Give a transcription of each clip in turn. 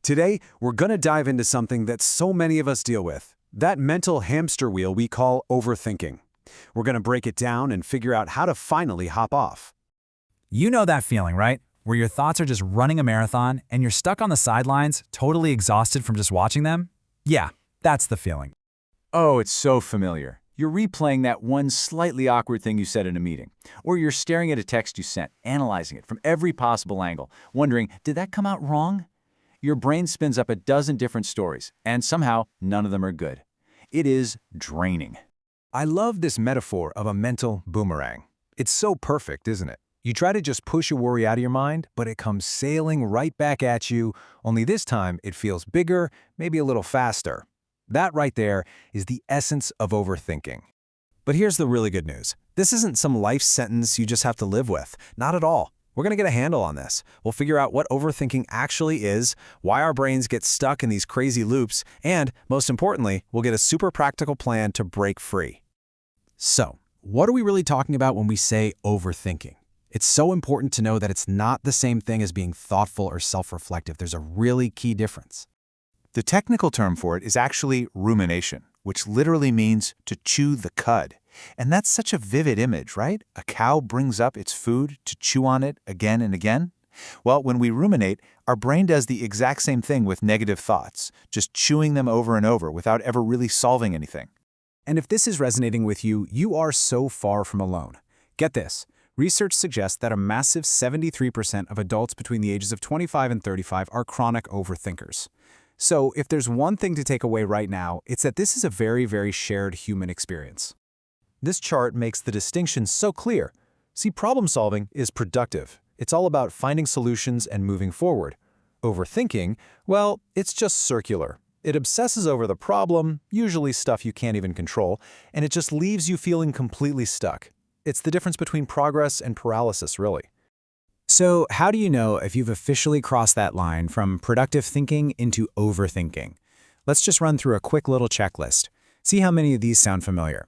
Today, we're going to dive into something that so many of us deal with, that mental hamster wheel we call overthinking. We're going to break it down and figure out how to finally hop off. You know that feeling, right? Where your thoughts are just running a marathon and you're stuck on the sidelines, totally exhausted from just watching them? Yeah, that's the feeling. Oh, it's so familiar. You're replaying that one slightly awkward thing you said in a meeting. Or you're staring at a text you sent, analyzing it from every possible angle, wondering, did that come out wrong? Your brain spins up a dozen different stories, and somehow none of them are good. It is draining. I love this metaphor of a mental boomerang. It's so perfect, isn't it? You try to just push a worry out of your mind, but it comes sailing right back at you, only this time it feels bigger, maybe a little faster. That right there is the essence of overthinking. But here's the really good news. This isn't some life sentence you just have to live with. Not at all. We're going to get a handle on this. We'll figure out what overthinking actually is, why our brains get stuck in these crazy loops, and, most importantly, we'll get a super practical plan to break free. So, what are we really talking about when we say overthinking? It's so important to know that it's not the same thing as being thoughtful or self-reflective. There's a really key difference. The technical term for it is actually rumination, which literally means to chew the cud. And that's such a vivid image, right? A cow brings up its food to chew on it again and again. Well, when we ruminate, our brain does the exact same thing with negative thoughts, just chewing them over and over without ever really solving anything. And if this is resonating with you, you are so far from alone. Get this. Research suggests that a massive 73% of adults between the ages of 25 and 35 are chronic overthinkers. So if there's one thing to take away right now, it's that this is a very, very shared human experience. This chart makes the distinction so clear. See, problem solving is productive. It's all about finding solutions and moving forward. Overthinking, well, it's just circular. It obsesses over the problem, usually stuff you can't even control, and it just leaves you feeling completely stuck. It's the difference between progress and paralysis, really. So how do you know if you've officially crossed that line from productive thinking into overthinking? Let's just run through a quick little checklist. See how many of these sound familiar.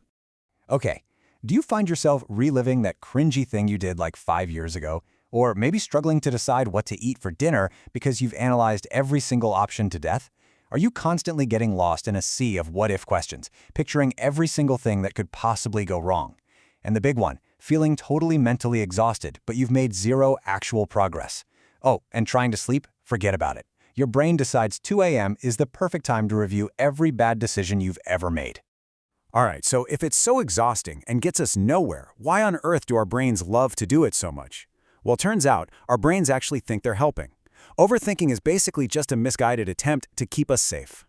Okay, do you find yourself reliving that cringy thing you did like 5 years ago? Or maybe struggling to decide what to eat for dinner because you've analyzed every single option to death? Are you constantly getting lost in a sea of what-if questions, picturing every single thing that could possibly go wrong? And the big one, feeling totally mentally exhausted, but you've made zero actual progress. Oh, and trying to sleep? Forget about it. Your brain decides 2 a.m. is the perfect time to review every bad decision you've ever made. All right, so if it's so exhausting and gets us nowhere, why on earth do our brains love to do it so much? Well, it turns out our brains actually think they're helping. Overthinking is basically just a misguided attempt to keep us safe.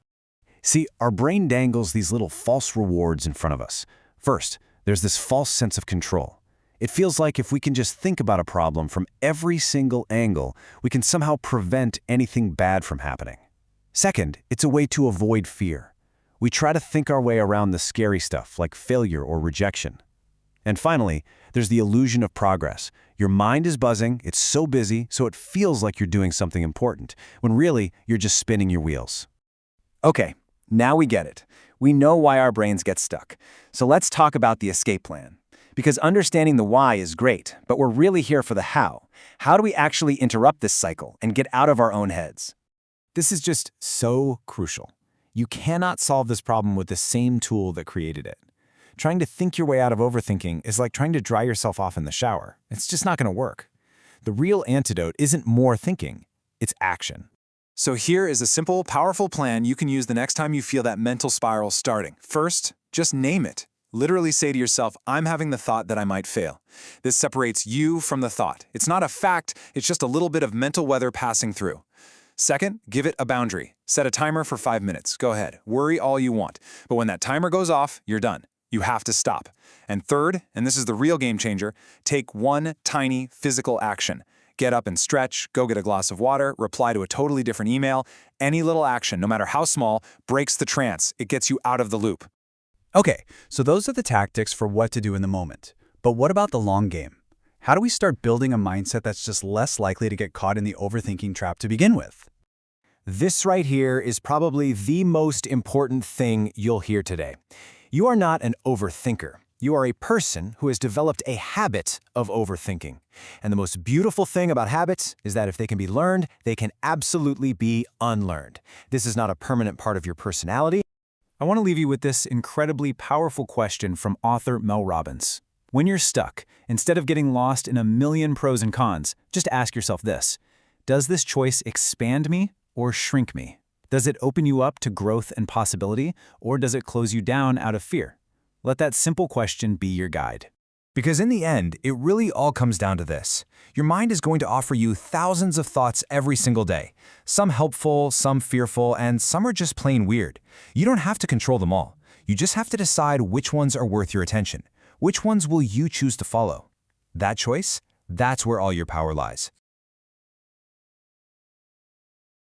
See, our brain dangles these little false rewards in front of us. First, there's this false sense of control. It feels like if we can just think about a problem from every single angle, we can somehow prevent anything bad from happening. Second, it's a way to avoid fear. We try to think our way around the scary stuff like failure or rejection. And finally, there's the illusion of progress. Your mind is buzzing, it's so busy, so it feels like you're doing something important, when really you're just spinning your wheels. Okay, now we get it. We know why our brains get stuck. So let's talk about the escape plan. Because understanding the why is great, but we're really here for the how. How do we actually interrupt this cycle and get out of our own heads? This is just so crucial. You cannot solve this problem with the same tool that created it. Trying to think your way out of overthinking is like trying to dry yourself off in the shower. It's just not going to work. The real antidote isn't more thinking, it's action. So here is a simple, powerful plan you can use the next time you feel that mental spiral starting. First, just name it. Literally say to yourself, I'm having the thought that I might fail. This separates you from the thought. It's not a fact, it's just a little bit of mental weather passing through. Second, give it a boundary. Set a timer for 5 minutes. Go ahead, worry all you want. But when that timer goes off, you're done. You have to stop. And third, and this is the real game changer, take one tiny physical action. Get up and stretch, go get a glass of water, reply to a totally different email. Any little action, no matter how small, breaks the trance. It gets you out of the loop. Okay, so those are the tactics for what to do in the moment. But what about the long game? How do we start building a mindset that's just less likely to get caught in the overthinking trap to begin with? This right here is probably the most important thing you'll hear today. You are not an overthinker. You are a person who has developed a habit of overthinking. And the most beautiful thing about habits is that if they can be learned, they can absolutely be unlearned. This is not a permanent part of your personality. I want to leave you with this incredibly powerful question from author Mel Robbins. When you're stuck, instead of getting lost in a million pros and cons, just ask yourself this: does this choice expand me or shrink me? Does it open you up to growth and possibility, or does it close you down out of fear? Let that simple question be your guide. Because in the end, it really all comes down to this. Your mind is going to offer you thousands of thoughts every single day. Some helpful, some fearful, and some are just plain weird. You don't have to control them all. You just have to decide which ones are worth your attention. Which ones will you choose to follow? That choice? That's where all your power lies.